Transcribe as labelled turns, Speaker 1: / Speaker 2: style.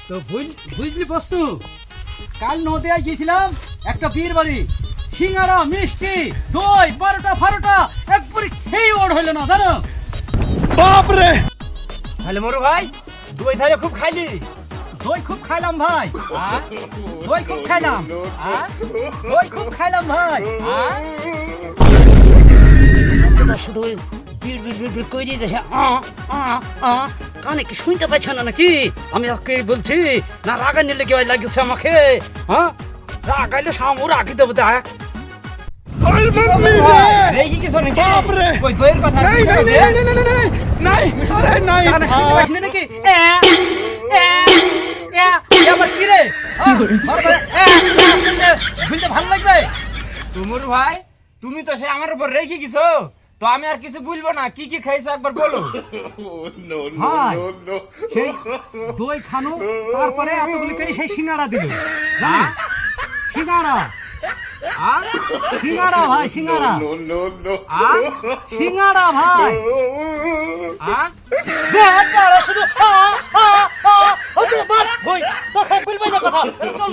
Speaker 1: তো বুঝলি বস্তু, কাল নদিয়ায় গিয়েছিলাম একটা বিয়ের বাড়ি, সিঙ্গারা মিষ্টি দই বারোটা ফারোটা একবারে খেয়ে ওর হইলো না জানো।
Speaker 2: বাপরে,
Speaker 3: তাহলে মরু ভাই দই ধারে খুব খাইলি?
Speaker 1: দই খুব খাইলাম ভাই, দই খুব খাইলাম, দই খুব খাইলাম ভাই।
Speaker 4: শুধু বিড় বিড় বিড় বিড় করে যাচ্ছে, কানে কি শুনতে পাচ্ছ না নাকি? আমি আজকে বলছি না, রাগা নিলে কি লাগছে আমাকে? হ্যাঁ, রাগাইলে সামু রাখি দেবো দেখ।
Speaker 3: রেগি কিছু নাকি?
Speaker 2: বাপরে,
Speaker 3: ওই দইয়ের কথা
Speaker 2: নাই নাই নাই নাই নাই নাই নাই
Speaker 1: কানে শুনতে
Speaker 2: নাই।
Speaker 1: পাচ্ছিস নাকি? আবার কি রে? শুনতে ভালো লাগবে?
Speaker 3: তুমুর ভাই তুমি তো সে আমার উপর রেগে গেছো, তো আমি আর কিছু বলবো না। কি কি খাইছো একবার বলো।
Speaker 1: ভাই সেই দই খানো, তারপরে এতগুলি করে সেই সিঙ্গারা দিল, সিঙ্গারা সিঙ্গারা ভাই, সিঙ্গারা সিঙ্গারা ভাই। শুধু ওই তোকে বলবে না কথা, চল